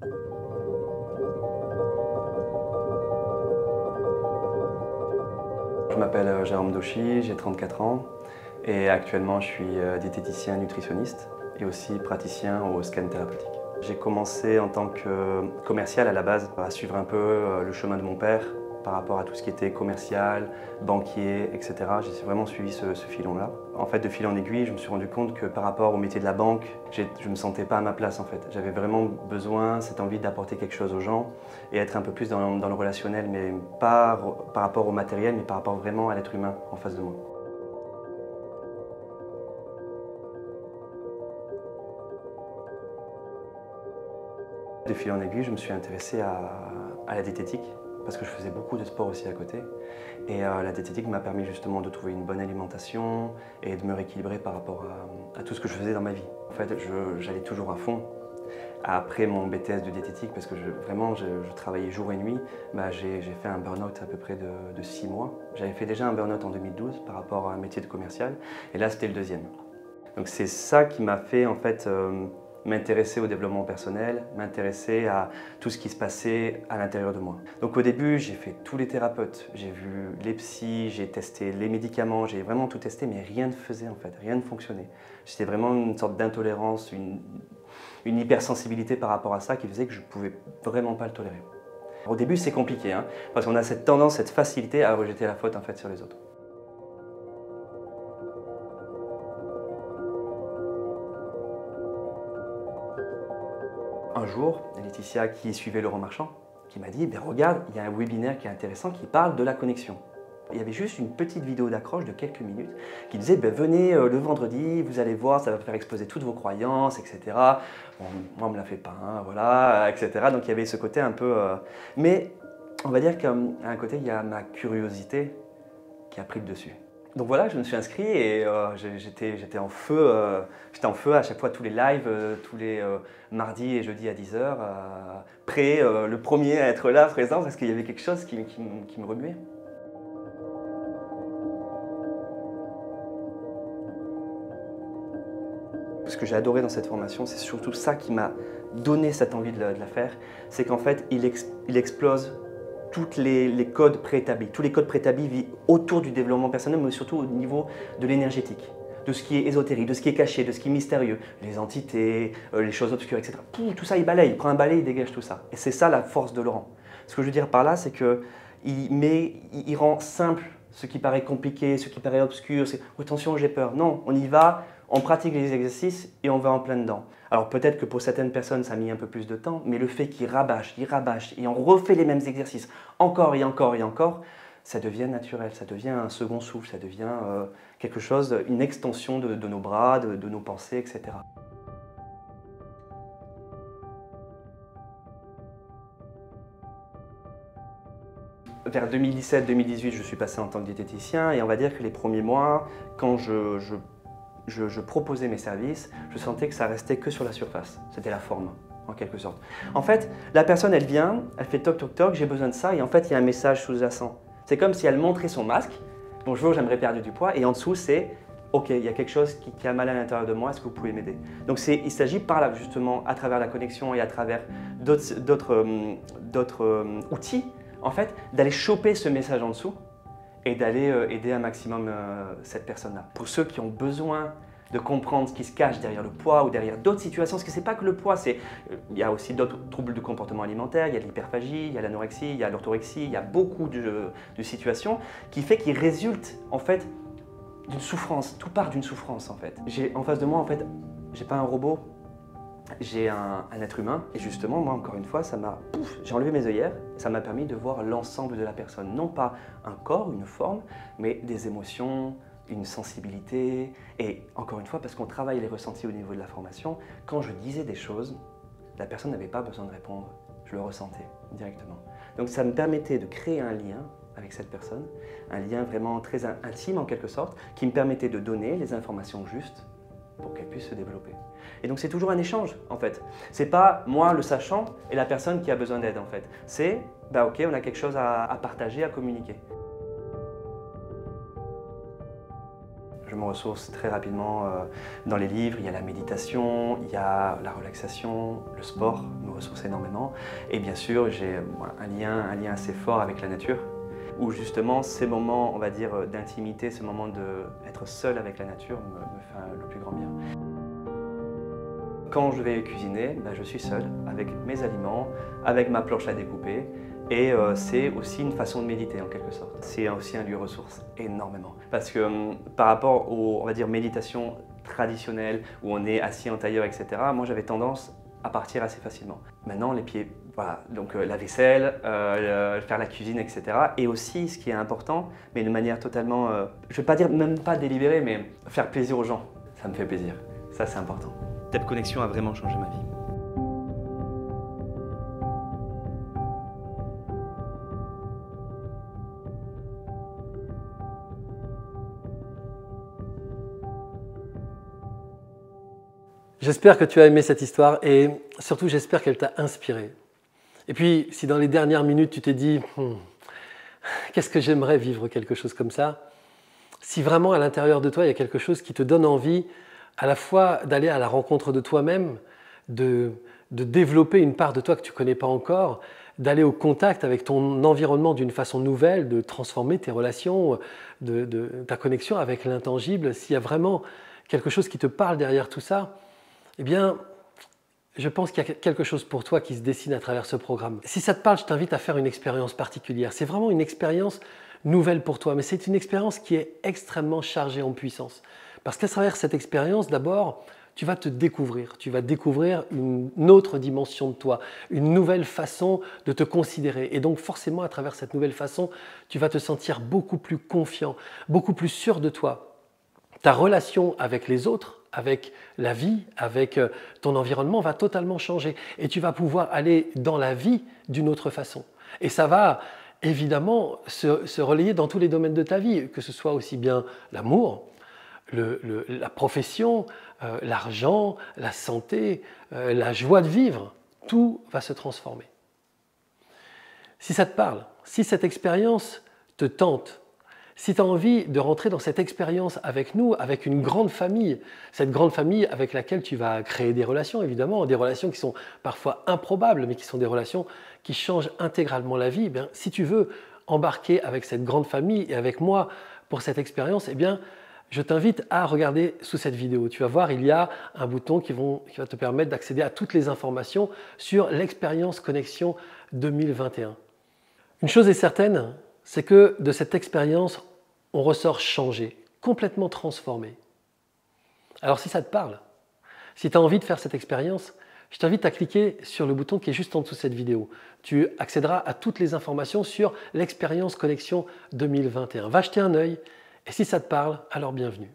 Je m'appelle Jérôme Dauchy, j'ai 34 ans et actuellement je suis diététicien nutritionniste et aussi praticien au scan thérapeutique. J'ai commencé en tant que commercial à la base, à suivre un peu le chemin de mon père par rapport à tout ce qui était commercial, banquier, etc. J'ai vraiment suivi ce filon-là. En fait, de fil en aiguille, je me suis rendu compte que par rapport au métier de la banque, je ne me sentais pas à ma place en fait. J'avais vraiment besoin, cette envie d'apporter quelque chose aux gens et être un peu plus dans le relationnel, mais pas par rapport au matériel, mais par rapport vraiment à l'être humain en face de moi. De fil en aiguille, je me suis intéressé à la diététique parce que je faisais beaucoup de sport aussi à côté. Et la diététique m'a permis justement de trouver une bonne alimentation et de me rééquilibrer par rapport à tout ce que je faisais dans ma vie. En fait, j'allais toujours à fond. Après mon BTS de diététique, parce que vraiment je travaillais jour et nuit, j'ai fait un burn-out à peu près de 6 mois. J'avais fait déjà un burn-out en 2012 par rapport à un métier de commercial, et là c'était le deuxième. Donc c'est ça qui m'a fait en fait m'intéresser au développement personnel, m'intéresser à tout ce qui se passait à l'intérieur de moi. Donc au début, j'ai fait tous les thérapeutes, j'ai vu les psys, j'ai testé les médicaments, j'ai vraiment tout testé, mais rien ne faisait en fait, rien ne fonctionnait. J'étais vraiment une sorte d'intolérance, une hypersensibilité par rapport à ça qui faisait que je ne pouvais vraiment pas le tolérer. Au début, c'est compliqué, hein, parce qu'on a cette tendance, cette facilité à rejeter la faute en fait sur les autres. Un jour, Laetitia, qui suivait Laurent Marchand, qui m'a dit regarde, il y a un webinaire qui est intéressant qui parle de la connexion. Il y avait juste une petite vidéo d'accroche de quelques minutes qui disait venez le vendredi, vous allez voir, ça va faire exploser toutes vos croyances, etc. Bon, moi, on ne me la fait pas, hein, voilà, etc. Donc il y avait ce côté un peu. Mais on va dire qu'à un côté, il y a ma curiosité qui a pris le dessus. Donc voilà, je me suis inscrit et j'étais en feu à chaque fois, tous les lives, tous les mardis et jeudis à 10 h, prêt, le premier à être là, présent, parce qu'il y avait quelque chose qui me remuait. Ce que j'ai adoré dans cette formation, c'est surtout ça qui m'a donné cette envie de la faire, c'est qu'en fait, il explose tous les codes préétablis. Tous les codes préétablis vivent autour du développement personnel, mais surtout au niveau de l'énergétique, de ce qui est ésotérique, de ce qui est caché, de ce qui est mystérieux, les entités, les choses obscures, etc. Tout ça, il balaye, il prend un balai, il dégage tout ça. Et c'est ça la force de Laurent. Ce que je veux dire par là, c'est qu'il rend simple ce qui paraît compliqué, ce qui paraît obscur. Oh, attention, j'ai peur. Non, on y va, on pratique les exercices et on va en plein dedans. Alors peut-être que pour certaines personnes, ça a mis un peu plus de temps, mais le fait qu'il rabâche et on refait les mêmes exercices encore et encore et encore, ça devient naturel, ça devient un second souffle, ça devient quelque chose, une extension de nos bras, de nos pensées, etc. Vers 2017-2018, je suis passé en tant que diététicien et on va dire que les premiers mois, quand je proposais mes services, je sentais que ça restait que sur la surface. C'était la forme, en quelque sorte. En fait, la personne, elle vient, elle fait toc toc toc, j'ai besoin de ça, et en fait, il y a un message sous-jacent. C'est comme si elle montrait son masque, bonjour, j'aimerais perdre du poids, et en dessous, c'est ok, il y a quelque chose qui a mal à l'intérieur de moi, est-ce que vous pouvez m'aider? Donc il s'agit par là, justement, à travers la connexion et à travers d'autres outils, en fait, d'aller choper ce message en dessous et d'aller aider un maximum cette personne-là. Pour ceux qui ont besoin de comprendre ce qui se cache derrière le poids ou derrière d'autres situations, parce que ce n'est pas que le poids, il y a aussi d'autres troubles de comportement alimentaire, il y a de l'hyperphagie, il y a l'anorexie, il y a l'orthorexie, il y a beaucoup de situations qui fait qu'ils résultent en fait d'une souffrance, tout part d'une souffrance en fait. J'ai en face de moi en fait, j'ai pas un robot, j'ai un être humain et justement moi encore une fois j'ai enlevé mes œillères, ça m'a permis de voir l'ensemble de la personne, non pas un corps, une forme, mais des émotions, une sensibilité et encore une fois parce qu'on travaille les ressentis au niveau de la formation, quand je disais des choses, la personne n'avait pas besoin de répondre, je le ressentais directement. Donc ça me permettait de créer un lien avec cette personne, un lien vraiment très intime en quelque sorte, qui me permettait de donner les informations justes pour qu'elle puisse se développer. Et donc c'est toujours un échange en fait. C'est pas moi le sachant et la personne qui a besoin d'aide en fait. C'est ok, on a quelque chose à partager, à communiquer. Je me ressource très rapidement dans les livres. Il y a la méditation, il y a la relaxation, le sport me ressource énormément. Et bien sûr, j'ai un lien assez fort avec la nature, où justement ces moments, on va dire, d'intimité, ce moment d'être seul avec la nature me fait le plus grand bien. Quand je vais cuisiner, je suis seul avec mes aliments, avec ma planche à découper. Et c'est aussi une façon de méditer en quelque sorte. C'est aussi un lieu ressource énormément. Parce que par rapport aux, on va dire, méditations traditionnelles où on est assis en tailleur, etc., moi j'avais tendance à partir assez facilement. Maintenant les pieds, voilà, donc la vaisselle, faire la cuisine, etc. Et aussi ce qui est important, mais de manière totalement, je ne vais pas dire même pas délibérée, mais faire plaisir aux gens, ça me fait plaisir. Ça c'est important. Cette connexion a vraiment changé ma vie. J'espère que tu as aimé cette histoire et surtout j'espère qu'elle t'a inspiré. Et puis si dans les dernières minutes tu t'es dit qu'est-ce que j'aimerais vivre quelque chose comme ça, si vraiment à l'intérieur de toi il y a quelque chose qui te donne envie à la fois d'aller à la rencontre de toi-même, de développer une part de toi que tu ne connais pas encore, d'aller au contact avec ton environnement d'une façon nouvelle, de transformer tes relations, ta connexion avec l'intangible, s'il y a vraiment quelque chose qui te parle derrière tout ça, eh bien, je pense qu'il y a quelque chose pour toi qui se dessine à travers ce programme. Si ça te parle, je t'invite à faire une expérience particulière. C'est vraiment une expérience nouvelle pour toi, mais c'est une expérience qui est extrêmement chargée en puissance. Parce qu'à travers cette expérience, d'abord, tu vas te découvrir. Tu vas découvrir une autre dimension de toi, une nouvelle façon de te considérer. Et donc forcément, à travers cette nouvelle façon, tu vas te sentir beaucoup plus confiant, beaucoup plus sûr de toi. Ta relation avec les autres, avec la vie, avec ton environnement va totalement changer et tu vas pouvoir aller dans la vie d'une autre façon. Et ça va évidemment se relayer dans tous les domaines de ta vie, que ce soit aussi bien l'amour, la profession, l'argent, la santé, la joie de vivre, tout va se transformer. Si ça te parle, si cette expérience te tente, si tu as envie de rentrer dans cette expérience avec nous, avec une grande famille, cette grande famille avec laquelle tu vas créer des relations, évidemment, des relations qui sont parfois improbables, mais qui sont des relations qui changent intégralement la vie, eh bien, si tu veux embarquer avec cette grande famille et avec moi pour cette expérience, eh bien, je t'invite à regarder sous cette vidéo. Tu vas voir, il y a un bouton qui va te permettre d'accéder à toutes les informations sur l'expérience Connexion 2021. Une chose est certaine, c'est que de cette expérience, on ressort changé, complètement transformé. Alors si ça te parle, si tu as envie de faire cette expérience, je t'invite à cliquer sur le bouton qui est juste en dessous de cette vidéo. Tu accéderas à toutes les informations sur l'expérience Connexion 2021. Va jeter un œil et si ça te parle, alors bienvenue.